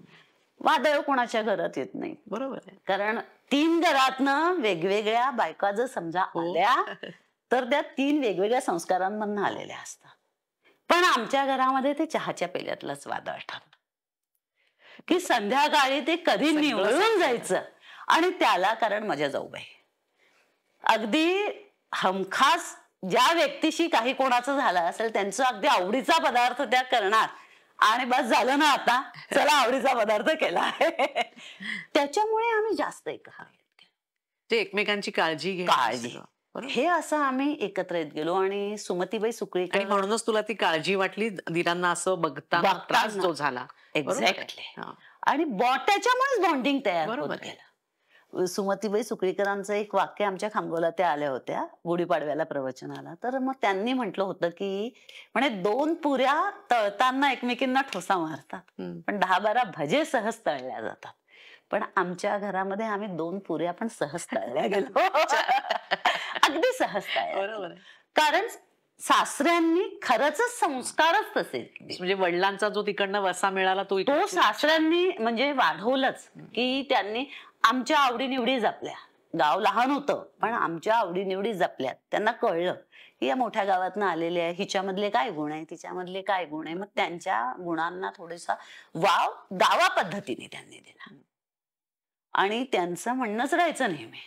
Speaker 2: वादळ कोणाच्या घरात येत नाही.
Speaker 1: बरोबर आहे.
Speaker 2: कारण 3 घरातनं वेगवेगळ्या बायका जर समजा
Speaker 1: हो.
Speaker 2: आल्या तर त्या 3 वेगवेगळ्या संस्कारांमधनं आलेल्या असतात. पण आमच्या घरामध्ये ते चहाच्या पेल्यातलंच वादळ ठरलं की संध्याकाळी ते कधी
Speaker 1: सगळं
Speaker 2: निवळून
Speaker 1: संपलं.
Speaker 2: जायचं. आणि त्याला कारण माझ्या जाऊबाई अगदी हमखास ज्या व्यक्तीशी काही कोणाचं झालं असेल त्यांचं अगदी आवडीचा पदार्थ त्या करणार आणि बस झालं ना आता चला आवडीचा पदार्थ केला आहे. त्याच्यामुळे आम्ही जास्त एकत्र येत गेलो.
Speaker 1: ते एकमेकांची काळजी घे.
Speaker 2: काळजी.
Speaker 1: बरोबर.
Speaker 2: हे असं आम्ही एकत्र येत गेलो आणि सुमतीबाई
Speaker 1: आणि
Speaker 2: सुकळीकर
Speaker 1: म्हणूनच तुला ती काळजी वाटली दिरांना असं बघताना त्रास जो झाला. बरोबर आहे.
Speaker 2: एक्झॅक्टली.
Speaker 1: हा.
Speaker 2: आणि त्याच्यामुळेच बॉन्डिंग तयार होत
Speaker 1: बरोबर आहे.
Speaker 2: गेलं. सुमतीबाई सुकळीकरांचं एक वाक्य आमच्या खामगावला त्या आल्या होत्या गुढीपाडव्याला प्रवचनाला. तर मग त्यांनी म्हटलं होतं की म्हणे 2 पुऱ्या तळताना एकमेकींना ठोसा मारतात
Speaker 1: हम्म.
Speaker 2: पण 10-12 भजे सहज तळल्या जातात. पण आमच्या घरामध्ये आम्ही 2 पुऱ्या पण सहज तळल्या गेलो. अगदी सहज तळल्या
Speaker 1: बरोबर
Speaker 2: गेलो.
Speaker 1: आहे.
Speaker 2: कारण सासऱ्यांनी खरंच संस्कारच तसे केले.
Speaker 1: म्हणजे वडिलांचा जो तिकडनं वसा मिळाला तो
Speaker 2: तो
Speaker 1: इकडे-
Speaker 2: सासऱ्यांनी म्हणजे वाढवलंच की त्यांनी आमच्या आवडीनिवडी जपल्या. गाव लहान होतं पण आमच्या आवडीनिवडी जपल्या. त्यांना कळलं की या मोठ्या गावातनं आलेले आहे, हिच्यामधले काय गुण आहे, तिच्यामधले काय गुण आहे. मग त्यांच्या गुणांना थोडासा वाव गावा पद्धतीने त्यांनी दिला. आणि त्यांचं म्हणणंच राहायचं नेहमी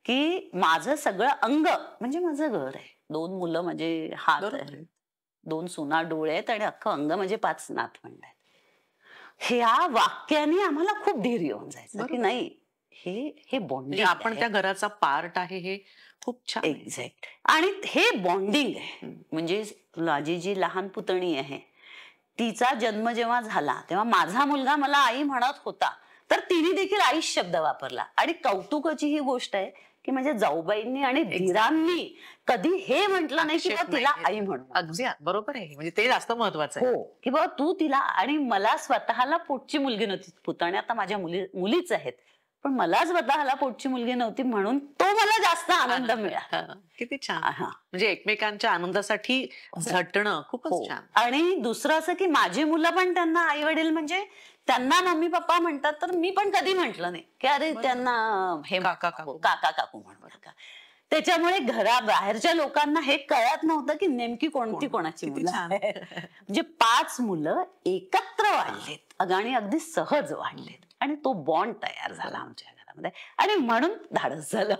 Speaker 2: की माझं सगळं अंग म्हणजे माझं घर आहे. 2 मुलं म्हणजे हात
Speaker 1: बरोबर
Speaker 2: आहे,
Speaker 1: आहे.
Speaker 2: 2 सुना डोळे आहेत आणि अख्खं अंग म्हणजे 5 नातवंड आहेत. ह्या वाक्याने आम्हाला खूप धीर येऊन जायचं की
Speaker 1: बरोबर.
Speaker 2: नाही हे
Speaker 1: म्हणजे
Speaker 2: बॉन्डिंग
Speaker 1: आपण त्या घराचा पार्ट आहे हे खूप छान आहे.
Speaker 2: एक्झॅक्ट. आणि हे बॉन्डिंग आहे.
Speaker 1: हम्म.
Speaker 2: म्हणजे माझी जी लहान पुतणी आहे तिचा जन्म जेव्हा झाला तेव्हा माझा मुलगा मला आई म्हणत होता तर तिने देखील आई शब्द वापरला. आणि कौतुकाची ही गोष्ट आहे की म्हणजे जाऊबाईंनी आणि धीरांनी कधी हे म्हटलं नाही की
Speaker 1: आक्षेप
Speaker 2: बा तिला
Speaker 1: नाही
Speaker 2: आई म्हणून.
Speaker 1: अगदी बरोबर आहे. म्हणजे ते जास्त महत्वाचं आहे.
Speaker 2: हो की बाबा तू तिला. आणि मला स्वतःला पोटची मुलगी नव्हती. पुतण्या आता माझ्या मुलीच आहेत पण मला स्वतःला पोटची मुलगी नव्हती म्हणून तो मला जास्त आनंद मिळाला.
Speaker 1: हा. किती छान.
Speaker 2: हा.
Speaker 1: म्हणजे एकमेकांच्या आनंदासाठी झटणं खूपच
Speaker 2: हो.
Speaker 1: छान.
Speaker 2: आणि दुसरं असं की माझी मुलं पण त्यांना आई वडील म्हणजे त्यांना मम्मी पप्पा म्हणतात तर मी पण कधी म्हंटल नाही की अरे
Speaker 1: बरोबर.
Speaker 2: त्यांना हे
Speaker 1: काका, काकू.
Speaker 2: काका काकू म्हणू नका. त्याच्यामुळे बाहेरच्या लोकांना हे कळत नव्हतं की नेमकी कोणती कोणाची
Speaker 1: किती
Speaker 2: मुलं
Speaker 1: छान.
Speaker 2: आहेत. म्हणजे 5 मुलं एकत्र वाढलेत आणि अगदी सहज वाढलेत आणि तो बॉन्ड तयार झाला आमच्या घरामध्ये आणि म्हणून धाडस झालं.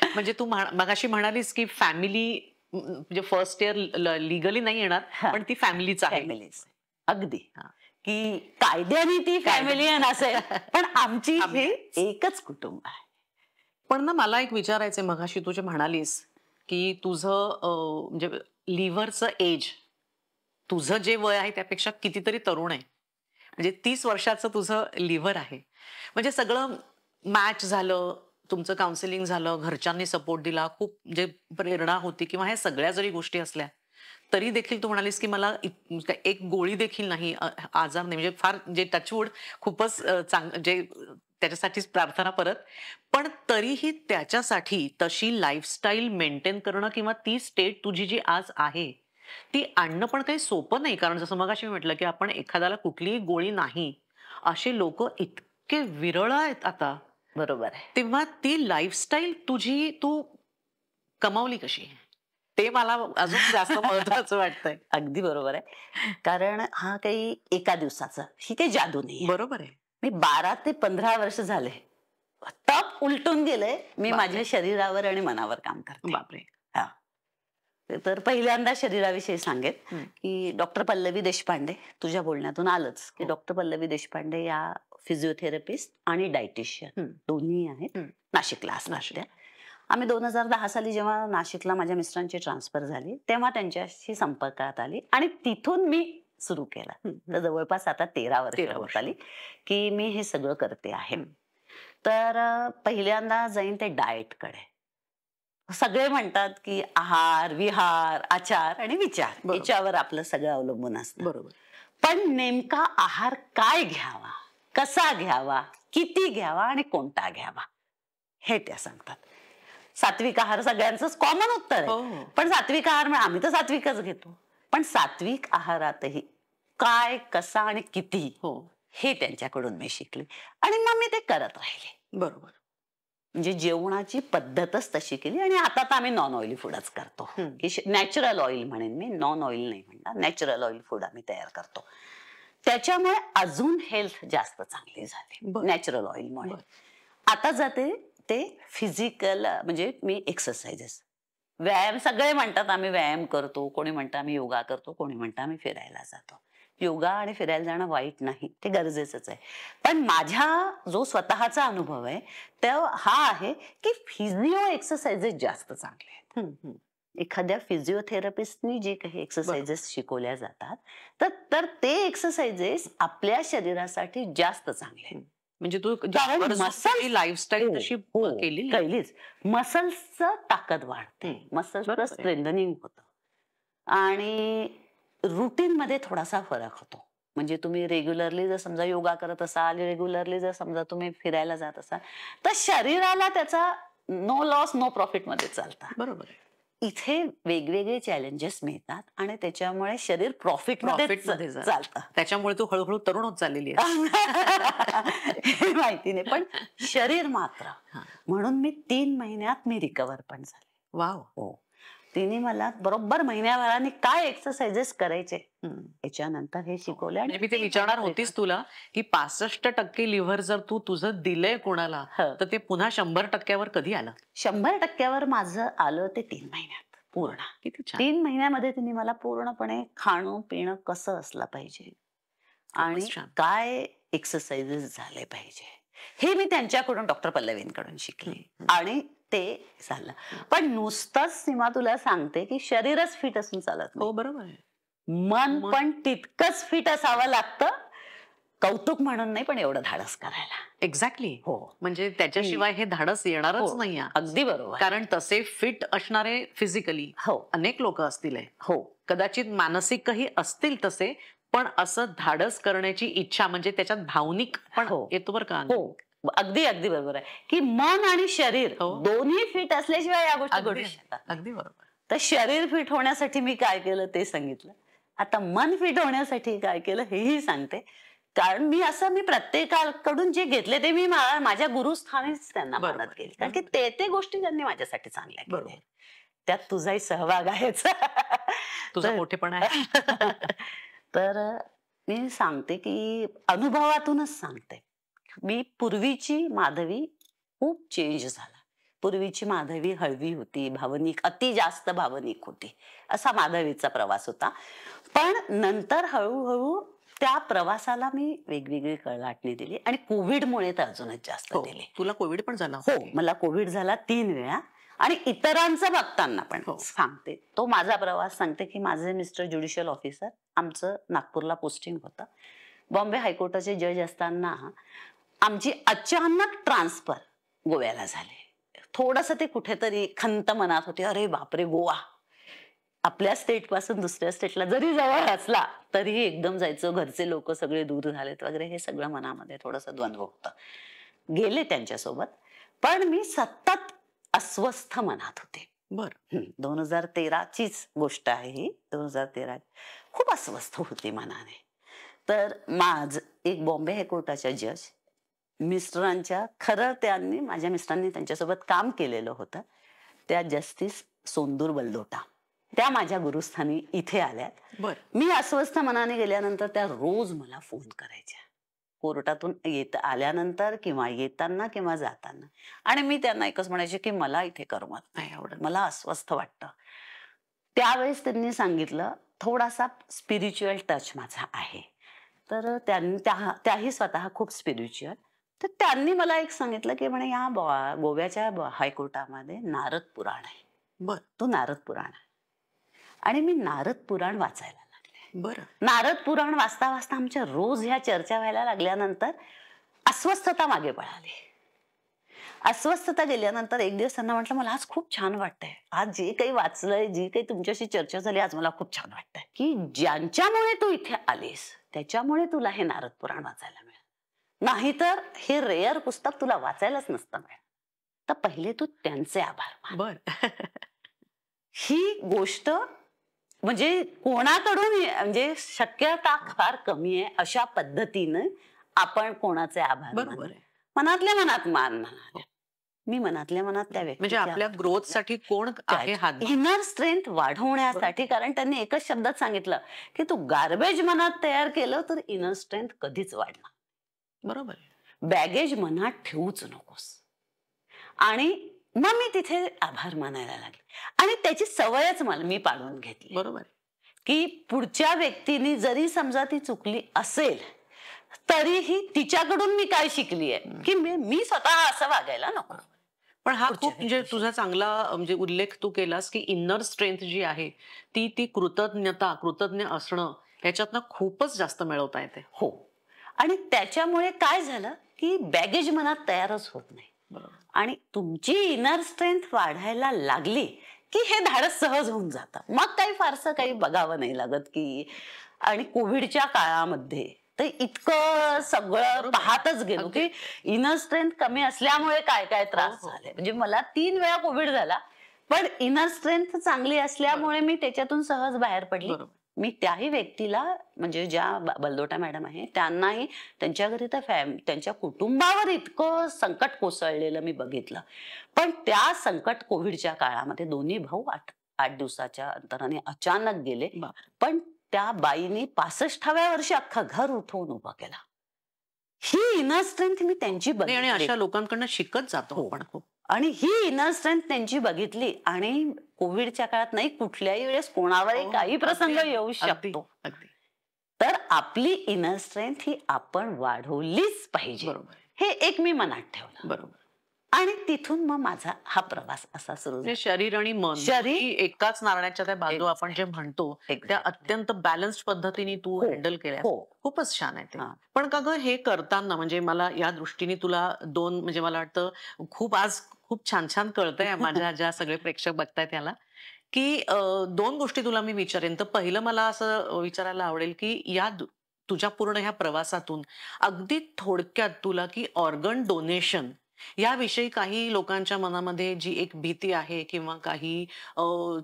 Speaker 1: म्हणजे तू मगाशी म्हणालीस की फॅमिली म्हणजे फर्स्ट इयर लिगली नाही येणार
Speaker 2: हा.
Speaker 1: पण ती फॅमिलीच आहे.
Speaker 2: फॅमिलीज अगदी
Speaker 1: हा.
Speaker 2: की कायद्याने ती फॅमिली नसेल पण आमची हे एकच कुटुंब आहे.
Speaker 1: पण ना मला एक विचारायचंय मगाशी तू जे म्हणालीस की तुझं म्हणजे लिव्हरचं एज तुझं जे वय आहे त्यापेक्षा कितीतरी तरुण आहे. म्हणजे 30 वर्षाचं तुझं लिव्हर आहे. म्हणजे सगळं मॅच झालं, तुमचं काउन्सिलिंग झालं, घरच्यांनी सपोर्ट दिला, खूप म्हणजे प्रेरणा होती किंवा ह्या सगळ्या जरी गोष्टी असल्या तरी देखील तू म्हणालीस की मला एक गोळी देखील नाही, आजार नाही, म्हणजे फार जे टचवूड खूपच जे त्याच्यासाठीच प्रार्थना परत. पण तरीही त्याच्यासाठी तशी लाईफस्टाईल मेंटेन करणं किंवा ती स्टेट तुझी जी आज आहे ती आणणं पण काही सोपं नाही. कारण जसं मगाशी मी म्हटलं की आपण एखाद्याला कुठलीही गोळी नाही असे लोक इतके विरळ आहेत आता.
Speaker 2: बरोबर आहे.
Speaker 1: तेव्हा ती लाईफस्टाईल तुझी तू कमावली कशी ते मला अजून जास्त महत्वाचं वाटतंय.
Speaker 2: अगदी बरोबर आहे. कारण हा काही एका दिवसाचा ही काही जादू नाही.
Speaker 1: बरोबर आहे.
Speaker 2: मी 12 ते 15 वर्ष झाले तप उलटून गेले. मी माझ्या शरीरावर आणि मनावर काम करते.
Speaker 1: बापरे.
Speaker 2: हा. तर पहिल्यांदा शरीराविषयी सांगेन
Speaker 1: हम्म.
Speaker 2: की डॉक्टर पल्लवी देशपांडे तुझ्या बोलण्यातून आलंच की
Speaker 1: हो.
Speaker 2: डॉक्टर पल्लवी देशपांडे या फिजिओथेरपिस्ट आणि डायटिशियन
Speaker 1: हम्म.
Speaker 2: दोन्ही आहेत.
Speaker 1: हम्म.
Speaker 2: नाशिकला असतात
Speaker 1: नाशिक.
Speaker 2: त्या. आम्ही 2010 साली जेव्हा नाशिकला माझ्या मिस्टरांची ट्रान्सफर झाली तेव्हा त्यांच्याशी संपर्कात आली आणि तिथून मी सुरू केला. तर जवळपास आता 13 वर्ष होत आली की मी हे सगळं करते आहे. तर पहिल्यांदा जाईन ते डाएटकडे. सगळे म्हणतात की आहार, विहार, आचार आणि विचार
Speaker 1: बरोबर.
Speaker 2: याच्यावर आपलं सगळं अवलंबून असतं.
Speaker 1: बरोबर.
Speaker 2: पण नेमका आहार काय घ्यावा, कसा घ्यावा, किती घ्यावा आणि कोणता घ्यावा हे त्या सांगतात. सात्विक आहार सगळ्यांचंच कॉमन उत्तर
Speaker 1: हो,
Speaker 2: आहे.
Speaker 1: हो.
Speaker 2: पण सात्विक आहार म्हणजे आम्ही तर सात्विकच घेतो. पण सात्विक आहारातही काय, कसा आणि किती
Speaker 1: हो.
Speaker 2: हे त्यांच्याकडून मी शिकले आणि मग मी ते करत राहिले.
Speaker 1: बरोबर.
Speaker 2: म्हणजे जेवणाची पद्धतच तशी केली आणि आता तर आम्ही नॉन ऑइली फूडच करतो.
Speaker 1: हम्म.
Speaker 2: की नॅचरल ऑइल म्हणेन मी, नॉन ऑइल नाही म्हणणार, नॅचरल ऑइल फूड आम्ही तयार करतो. त्याच्यामुळे अजून हेल्थ जास्त चांगली झाली
Speaker 1: बरं.
Speaker 2: नॅचरल ऑइलमुळे.
Speaker 1: बरं.
Speaker 2: आता जाते ते फिजिकल म्हणजे मी एक्सरसाइजेस, व्यायाम. सगळे म्हणतात आम्ही व्यायाम करतो, कोणी म्हणतं आम्ही योगा करतो, कोणी म्हणतं आम्ही फिरायला जातो. योगा आणि फिरायला जाणं वाईट नाही, ते गरजेचंच आहे. पण माझ्या जो स्वतःचा अनुभव आहे तो हा आहे की फिजिओ एक्सरसाइजेस जास्त चांगले आहेत.
Speaker 1: हम्म, हम्म.
Speaker 2: एखाद्या फिजिओथेरपिस्टनी जे काही
Speaker 1: बरोबर.
Speaker 2: एक्सरसाइजेस शिकवल्या जातात तर ते एक्सरसाइजेस आपल्या शरीरासाठी जास्त चांगले आहेत.
Speaker 1: म्हणजे तू
Speaker 2: कारण muscles-
Speaker 1: लाईफस्टाईल
Speaker 2: हो,
Speaker 1: तशी
Speaker 2: हो,
Speaker 1: केलेली.
Speaker 2: केलीच. मसल्सचं ताकद वाढते,
Speaker 1: हम्म.
Speaker 2: मसल्सचं
Speaker 1: बरोबर आहे.
Speaker 2: स्ट्रेंथनिंग होतं आणि रुटीन मध्ये थोडासा फरक होतो. म्हणजे तुम्ही रेग्युलरली जर समजा योगा करत असाल, रेग्युलरली जर समजा तुम्ही फिरायला जात असाल, तर शरीराला त्याचा नो लॉस नो प्रॉफिट मध्ये चालतं.
Speaker 1: बरोबर आहे.
Speaker 2: इथे वेगवेगळे चॅलेंजेस मिळतात आणि त्याच्यामुळे शरीर प्रॉफिट मध्ये
Speaker 1: Profit मध्ये जातं.
Speaker 2: चालतं.
Speaker 1: त्याच्यामुळे तू हळूहळू तरुण होत चाललेली आहे.
Speaker 2: हे माहिती नाही, पण शरीर मात्र.
Speaker 1: हा.
Speaker 2: म्हणून मी 3 महिन्यात मी रिकवर पण झाले.
Speaker 1: वाव.
Speaker 2: हो, तिने मला बरोबर महिन्याभराने काय एक्सरसाइजेस करायचे
Speaker 1: हम्म.
Speaker 2: याच्यानंतर हे शिकवले.
Speaker 1: म्हणजे मी ते विचारणार होतीस तुला की 65% लिव्हर जर तू तुझं दिलंय कोणाला
Speaker 2: हं.
Speaker 1: तर ते पुन्हा 100%वर कधी आलं?
Speaker 2: 100%वर माझं आलं ते 3 महिन्यात पूर्ण.
Speaker 1: किती छान.
Speaker 2: 3 महिन्यामध्ये तिने मला पूर्णपणे खाणं पिणं कसं असलं पाहिजे आणि
Speaker 1: छान.
Speaker 2: काय एक्सरसाइजेस झाले पाहिजे हे मी त्यांच्याकडून डॉक्टर पल्लवींकडून शिकले आणि ते झालं. पण नुसतंच सीमा तुला सांगते की शरीरच फिट असून चालत नाही,
Speaker 1: हो बरोबर आहे.
Speaker 2: मन
Speaker 1: मन-
Speaker 2: पण तितकंच फिट असावं लागतं. कौतुक म्हणून नाही, पण एवढं धाडस करायला.
Speaker 1: एक्झॅक्टली.
Speaker 2: हो,
Speaker 1: म्हणजे त्याच्याशिवाय हे धाडस येणारच
Speaker 2: हो,
Speaker 1: नाही.
Speaker 2: अगदी बरोबर.
Speaker 1: कारण तसे फिट असणारे फिजिकली
Speaker 2: हो,
Speaker 1: अनेक लोक असतील.
Speaker 2: हो,
Speaker 1: कदाचित मानसिकही असतील तसे, पण असं धाडस करण्याची इच्छा म्हणजे त्याच्यात भावनिक पण
Speaker 2: हो.
Speaker 1: येतो बरं का.
Speaker 2: हो, अगदी अगदी बरोबर आहे की मन आणि शरीर
Speaker 1: हो.
Speaker 2: दोन्ही फिट असल्याशिवाय या गोष्टी घडू
Speaker 1: अगदी
Speaker 2: शकतात.
Speaker 1: अगदी बरोबर.
Speaker 2: तर शरीर फिट होण्यासाठी मी काय केलं ते सांगितलं. आता मन फिट होण्यासाठी काय केलं हेही सांगते. कारण मी प्रत्येकाकडून जे घेतले ते मी माझ्या गुरुस्थानीच त्यांना
Speaker 1: बरोबर.
Speaker 2: मदत केली. कारण की ते गोष्टी त्यांनी माझ्यासाठी चांगल्या
Speaker 1: बरोबर.
Speaker 2: केल्या. त्यात तुझाही सहभाग आहेच.
Speaker 1: तुझा
Speaker 2: तर-
Speaker 1: मोठेपणा आहे.
Speaker 2: तर मी सांगते की अनुभवातूनच सांगते. मी पूर्वीची माधवी खूप चेंज झाला. पूर्वीची माधवी हळवी होती, भावनिक, अति जास्त भावनिक होती. असा माधवीचा प्रवास होता. पण नंतर हळूहळू त्या प्रवासाला मी वेगवेगळी कळलाटणी दिली आणि कोविडमुळे तर अजूनच जास्त
Speaker 1: हो.
Speaker 2: दिली.
Speaker 1: तुला कोविड पण झाला?
Speaker 2: हो, मला कोविड झाला 3 वेळा आणि इतरांचं बघताना पण
Speaker 1: हो.
Speaker 2: सांगते. तो माझा प्रवास सांगते की माझे मिस्टर ज्युडिशियल ऑफिसर, आमचं नागपूरला पोस्टिंग होतं. बॉम्बे हायकोर्टाचे जज असताना आमची अचानक ट्रान्सफर गोव्याला झाली. थोडंसं ते कुठेतरी खंत मनात होती, अरे बापरे गोवा, आपल्या स्टेट पासून दुसऱ्या स्टेटला जरी जवळ असला तरीही एकदम जायचं, घरचे लोक सगळे दूर झालेत वगैरे, हे सगळं मनामध्ये थोडंसं द्वंद्व होतं. गेले त्यांच्यासोबत, पण मी सतत अस्वस्थ मनात होते.
Speaker 1: बर.
Speaker 2: 2013चीच गोष्ट आहे ही. 2013 खूप अस्वस्थ होती मनाने. तर एक बॉम्बे हायकोर्टाच्या जज मिस्टरांच्या, खरं माझ्या मिस्टरांनी त्यांच्यासोबत काम केलेलं होतं, त्या जस्टिस सोंदूर बलदोटा, त्या माझ्या गुरुस्थानी इथे आल्यात.
Speaker 1: बर.
Speaker 2: मी अस्वस्थ मनाने गेल्यानंतर त्या रोज मला फोन करायच्या, कोर्टातून आल्यानंतर किंवा येताना किंवा जाताना. आणि मी त्यांना एकच म्हणायचे की मला इथे करमत
Speaker 1: नाही आवडत.
Speaker 2: मला अस्वस्थ वाटतं. त्यावेळेस त्यांनी सांगितलं, थोडासा स्पिरिच्युअल टच माझा आहे. तर त्याही स्वतः खूप स्पिरिच्युअल. तर त्यांनी मला एक सांगितलं की म्हणे या गोव्याच्या हायकोर्टामध्ये नारद पुराण आहे,
Speaker 1: बर.
Speaker 2: तो नारद पुराण आहे. आणि मी नारद पुराण वाचायला लागले.
Speaker 1: बर.
Speaker 2: नारद पुराण वाचता वाचता आमच्या रोज ह्या चर्चा व्हायला लागल्यानंतर अस्वस्थता मागे पळाली. अस्वस्थता गेल्यानंतर एक दिवस त्यांना म्हटलं, मला आज खूप छान वाटतंय, आज जे काही वाचलंय, जी काही तुमच्याशी चर्चा झाली, आज मला खूप छान वाटतंय, की ज्यांच्यामुळे तू इथे आलीस त्याच्यामुळे तुला हे नारद पुराण वाचायला मिळालं, नाहीतर हे रेअर पुस्तक तुला वाचायलाच नसतं मिळालं. तर पहिले तू त्यांचे आभार मान.
Speaker 1: बर.
Speaker 2: ही गोष्ट म्हणजे कोणाकडून म्हणजे शक्यता फार कमी आहे अशा पद्धतीने आपण कोणाचे आभार
Speaker 1: बरोबर
Speaker 2: मानू.
Speaker 1: आहे.
Speaker 2: मनातल्या मनात मान म्हणा. मी मनातल्या मनात त्या
Speaker 1: म्हणजे आपल्या ग्रोथ साठी कोण आहे हात
Speaker 2: इनर स्ट्रेंथ वाढवण्यासाठी, कारण त्यांनी एकच शब्दात सांगितलं की तू गार्बेज मनात तयार केलं तर इनर स्ट्रेंथ कधीच वाढणार.
Speaker 1: बरोबर आहे.
Speaker 2: बॅगेज मनात ठेवूच नकोस. आणि मग मी तिथे आभार मानायला लागले आणि त्याची सवयच मला मी पाडून घेतली.
Speaker 1: बरोबर आहे.
Speaker 2: की पुढच्या व्यक्तीने जरी समजा ती चुकली असेल तरीही तिच्याकडून मी काय शिकली आहे की मी स्वतः असं वागायला नको.
Speaker 1: पण हा
Speaker 2: पुढच्या
Speaker 1: खूप म्हणजे तुझा चांगला म्हणजे उल्लेख तू केलास की इनर स्ट्रेंथ जी आहे ती ती कृतज्ञ असणं ह्याच्यातनं खूपच जास्त मिळवता येते.
Speaker 2: हो. आणि त्याच्यामुळे काय झालं की बॅगेज मनात तयारच होत नाही.
Speaker 1: बरोबर.
Speaker 2: आणि तुमची इनर स्ट्रेंथ वाढायला लागली की हे धाडस सहज होऊन जातं. मग काही फारसं काही बघावं नाही लागत की. आणि कोविडच्या काळामध्ये तर इतकं सगळं पाहतच गेलो की इनर स्ट्रेंथ कमी असल्यामुळे काय काय त्रास झाले. म्हणजे मला 3 वेळा कोविड झाला, पण इनर स्ट्रेंथ चांगली असल्यामुळे मी त्याच्यातून सहज बाहेर पडली. मी त्याही व्यक्तीला म्हणजे ज्या बलदोटा मॅडम आहे त्यांनाही त्यांच्या घरी तर त्यांच्या कुटुंबावर इतकं संकट कोसळलेलं मी बघितलं. पण त्या संकट कोविडच्या काळामध्ये दोन्ही भाऊ 8 दिवसाच्या अंतराने अचानक गेले. पण त्या बाईनी 65व्या वर्षी अख्खा घर उठवून उभा केला. ही इनर स्ट्रेंथ मी त्यांची बघितली
Speaker 1: आणि अशा लोकांकडनं शिकत जातो आपण खूप.
Speaker 2: आणि ही इनर स्ट्रेंथ त्यांची बघितली. आणि कोविडच्या काळात नाही कुठल्याही वेळेस कोणावरही काही प्रसंग येऊ शकतो. तर आपली इनर स्ट्रेंथ ही आपण वाढवलीच पाहिजे. हे एक मी मनात ठेवलं.
Speaker 1: बरोबर.
Speaker 2: आणि तिथून मग माझा हा प्रवास असा सुरू झाला.
Speaker 1: शरीर आणि मन शरीर एकाच नारळाच्या त्या बाजू आपण जे म्हणतो त्या अत्यंत बॅलन्स्ड पद्धतीने तू हँडल केल्या. खूपच छान आहे ते. पण का ग हे करताना म्हणजे मला या दृष्टीने तुला दोन म्हणजे मला वाटतं खूप छान छान कळतंय माझ्या ज्या सगळे प्रेक्षक बघतायत त्याला की 2 गोष्टी तुला मी विचारेन. तर पहिलं मला असं विचारायला आवडेल की या तुझ्या पूर्ण ह्या प्रवासातून अगदी थोडक्यात तुला की ऑर्गन डोनेशन याविषयी काही लोकांच्या मनामध्ये जी एक भीती आहे किंवा काही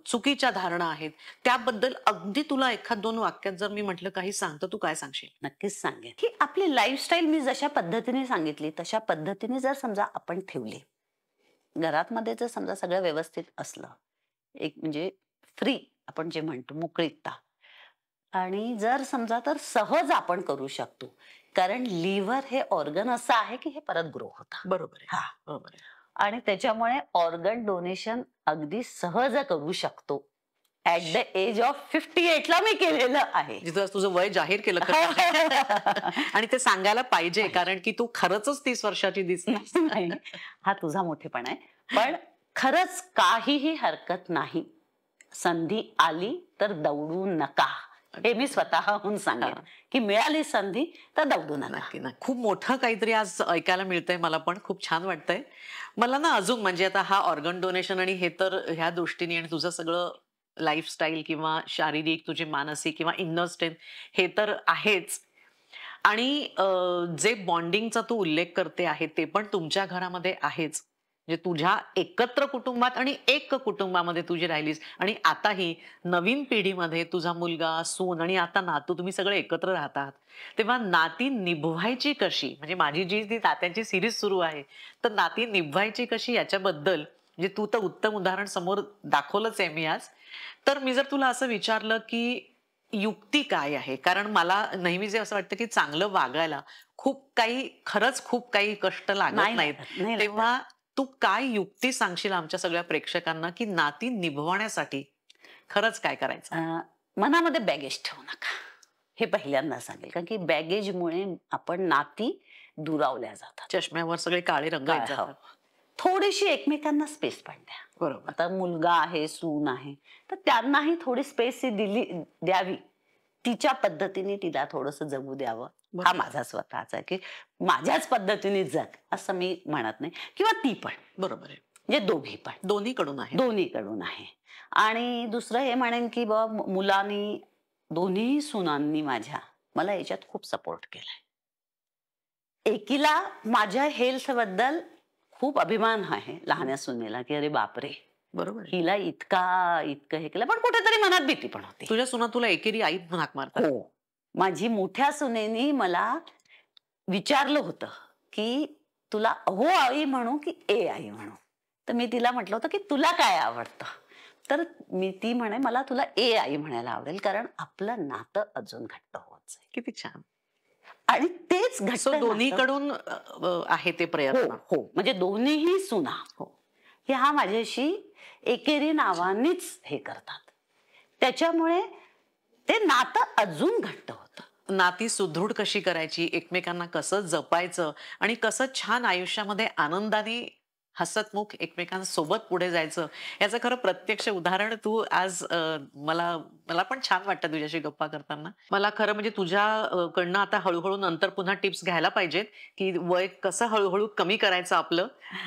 Speaker 1: चुकीच्या धारणा आहेत त्याबद्दल अगदी तुला 1-2 वाक्यात जर मी म्हटलं काही सांग तर तू काय सांगशील?
Speaker 2: नक्कीच सांगेन की आपली लाईफस्टाईल मी जशा पद्धतीने सांगितली तशा पद्धतीने जर समजा आपण ठेवली, घरात मध्ये जर समजा सगळं व्यवस्थित असलं, एक म्हणजे फ्री आपण जे म्हणतो मोकळीकता, आणि जर समजा तर सहज आपण करू शकतो. कारण लिव्हर हे ऑर्गन असं आहे की हे परत ग्रो होतं.
Speaker 1: बरोबर आहे. बरोबर आहे.
Speaker 2: आणि त्याच्यामुळे ऑर्गन डोनेशन अगदी सहज करू शकतो. ऍट द एज ऑफ 58 ला मी केलेलं आहे.
Speaker 1: जिथं तुझं वय जाहीर केलं आणि ते सांगायला पाहिजे कारण की तू खरंच 30 वर्षाची दिसते.
Speaker 2: हा तुझा मोठेपणा आहे. पण खरंच काहीही हरकत नाही. संधी आली तर दौडू नका. हे मी स्वतःहून सांगेन की मिळाली संधी तर दौडू नका.
Speaker 1: नक्की ना. खूप मोठं काहीतरी आज ऐकायला मिळतंय मला पण खूप छान वाटतंय मला ना. अजून म्हणजे आता हा ऑर्गन डोनेशन आणि हे तर ह्या दृष्टीने आणि तुझं सगळं लाईफस्टाईल किंवा शारीरिक तुझे मानसिक किंवा इनर स्ट्रेंथ हे तर आहेच. आणि जे बॉन्डिंगचा तू उल्लेख करते आहे ते पण तुमच्या घरामध्ये आहेच. म्हणजे तुझ्या एकत्र कुटुंबात आणि एक कुटुंबामध्ये तुझी राहिलीस आणि आताही नवीन पिढीमध्ये तुझा मुलगा सून आणि आता नातू तुम्ही सगळे एकत्र राहतात. तेव्हा नाती निभवायची कशी म्हणजे माझी जी ती नात्यांची सिरीज सुरू आहे तर नाती निभवायची कशी याच्याबद्दल म्हणजे तू तर उत्तम उदाहरण समोर दाखवलंच आहे मी आज. तर मी जर तुला असं विचारलं की युक्ती काय आहे, कारण मला नेहमी जे असं वाटतं की चांगलं वागायला खरंच खूप काही कष्ट लागत नाहीत. तेव्हा तू काय युक्ती सांगशील आमच्या सगळ्या प्रेक्षकांना की नाती निभवण्यासाठी खरंच काय करायचं?
Speaker 2: मनामध्ये बॅगेज ठेवू नका. हे पहिल्यांदा सांगेल. कारण की बॅगेजमुळे आपण नाती दुरावल्या जातात.
Speaker 1: चष्म्यावर सगळे काळे रंग येतात.
Speaker 2: थोडीशी एकमेकांना स्पेस पण द्या.
Speaker 1: बरोबर.
Speaker 2: आता मुलगा आहे, सून आहे तर त्यांनाही थोडी स्पेस द्यावी. तिच्या पद्धतीने तिला थोडंसं जगू द्यावं. हा माझा स्वतःचा आहे की माझ्याच पद्धतीने जग असं मी म्हणत नाही, किंवा ती पण.
Speaker 1: बरोबर आहे.
Speaker 2: म्हणजे दोघी पण,
Speaker 1: दोन्हीकडून आहे.
Speaker 2: दोन्हीकडून आहे. आणि दुसरं हे म्हणेन की मुलांनी, दोन्ही सुनांनी माझ्या मला याच्यात खूप सपोर्ट केलाय. एकीला माझ्या हेल्थ बद्दल खूप अभिमान आहे, लहान्या सुनेला, की अरे बापरे,
Speaker 1: बरोबर आहे.
Speaker 2: हिला इतकं हे केलं. पण कुठेतरी मनात भीती पण होती.
Speaker 1: तुझ्या सुना तुला एकेरी आई हाक मारतात.
Speaker 2: हो, माझी मोठ्या सुनेनी मला विचारलं होतं की तुला हो आई म्हणू की ए आई म्हणू. तर मी तिला म्हटलं होतं की तुला काय आवडतं. तर ती म्हणे मला तुला ए आई म्हणायला आवडेल, कारण आपलं नातं अजून घट्ट होत जाईल.
Speaker 1: किती छान.
Speaker 2: आणि तेच घट्ट
Speaker 1: सो
Speaker 2: नातं-
Speaker 1: दोन्हीकडून आहे ते
Speaker 2: हो
Speaker 1: प्रयत्न.
Speaker 2: हो, म्हणजे दोन्हीही सुना
Speaker 1: हो.
Speaker 2: ह्या माझ्याशी एकेरी नावानीच हे करतात. त्याच्यामुळे ते नातं अजून घट्ट होतं.
Speaker 1: नाती सुदृढ कशी करायची, एकमेकांना कसं जपायचं आणि कसं छान आयुष्यामध्ये आनंदाने हसतमुख एकमेकांसोबत पुढे जायचं, याचं खरं प्रत्यक्ष उदाहरण तू आज मला मला पण छान वाटतं तुझ्याशी गप्पा करताना. मला खरं म्हणजे तुझ्या कडनं आता हळूहळू नंतर पुन्हा टिप्स घ्यायला पाहिजेत, की वय कसं हळूहळू कमी करायचं आपलं.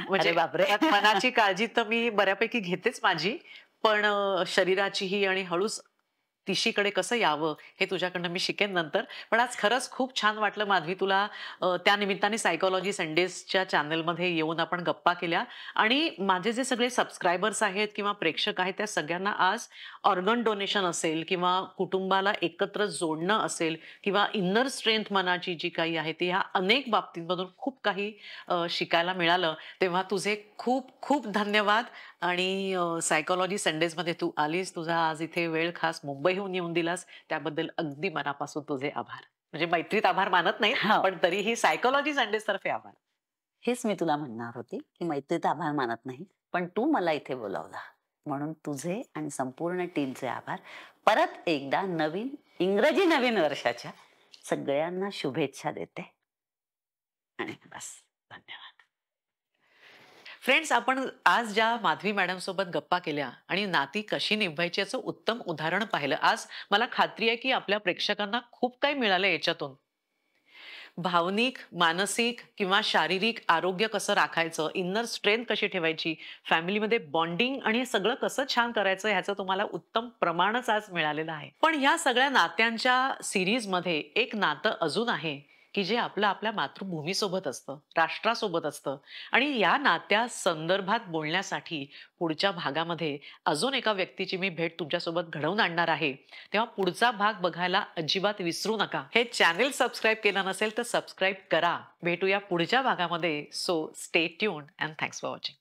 Speaker 1: म्हणजे
Speaker 2: अरे बापरे.
Speaker 1: त्यात मनाची काळजी तर मी बऱ्यापैकी घेतेच माझी, पण शरीराचीही, आणि हळूच तिशीकडे कसं यावं हे तुझ्याकडनं मी शिकेन नंतर. पण आज खरंच खूप छान वाटलं माधवी, तुला त्या निमित्ताने सायकोलॉजी संडेजच्या चॅनलमध्ये येऊन आपण गप्पा केल्या. आणि माझे जे सगळे सबस्क्रायबर्स आहेत किंवा प्रेक्षक आहेत, त्या सगळ्यांना आज ऑर्गन डोनेशन असेल किंवा कुटुंबाला एकत्र जोडणं असेल किंवा इन्नर स्ट्रेंथ मनाची जी काही आहे ती, ह्या अनेक बाबतींमधून खूप काही शिकायला मिळालं. तेव्हा तुझे खूप खूप धन्यवाद. आणि सायकोलॉजी संडेजमध्ये तू आलीस, तुझा आज इथे वेळ खास मुंबईहून येऊन दिलास, त्याबद्दल अगदी मनापासून तुझे आभार. म्हणजे मैत्रीत आभार मानत नाही,
Speaker 2: हो.
Speaker 1: पण तरीही सायकोलॉजी संडेज तर्फे आभार.
Speaker 2: हेच मी तुला म्हणणार होते की मैत्रीत आभार मानत नाही, पण तू मला इथे बोलावला म्हणून तुझे आणि संपूर्ण टीमचे आभार. परत एकदा इंग्रजी नवीन वर्षाच्या सगळ्यांना शुभेच्छा देते. आणि बस, धन्यवाद.
Speaker 1: फ्रेंड्स, आपण आज ज्या माधवी मॅडम सोबत गप्पा केल्या आणि नाती कशी निभवायची याचं उत्तम उदाहरण पाहिलं, आज मला खात्री आहे की आपल्या प्रेक्षकांना खूप काही मिळालं याच्यातून. भावनिक, मानसिक किंवा शारीरिक आरोग्य कसं राखायचं, इन्नर स्ट्रेंथ कशी ठेवायची, फॅमिलीमध्ये बॉन्डिंग आणि हे सगळं कसं छान करायचं, ह्याचं तुम्हाला उत्तम प्रमाणच आज मिळालेलं आहे. पण ह्या सगळ्या नात्यांच्या सिरीजमध्ये एक नातं अजून आहे की जे आपल्या मातृभूमीसोबत असतं, राष्ट्रासोबत असतं. आणि या नात्या संदर्भात बोलण्यासाठी पुढच्या भागामध्ये अजून एका व्यक्तीची मी भेट तुमच्यासोबत घडवून आणणार आहे. तेव्हा पुढचा भाग बघायला अजिबात विसरू नका. हे चॅनेल सबस्क्राईब केलं नसेल तर सबस्क्राईब करा. भेटूया पुढच्या भागामध्ये. So stay tuned and thanks for watching.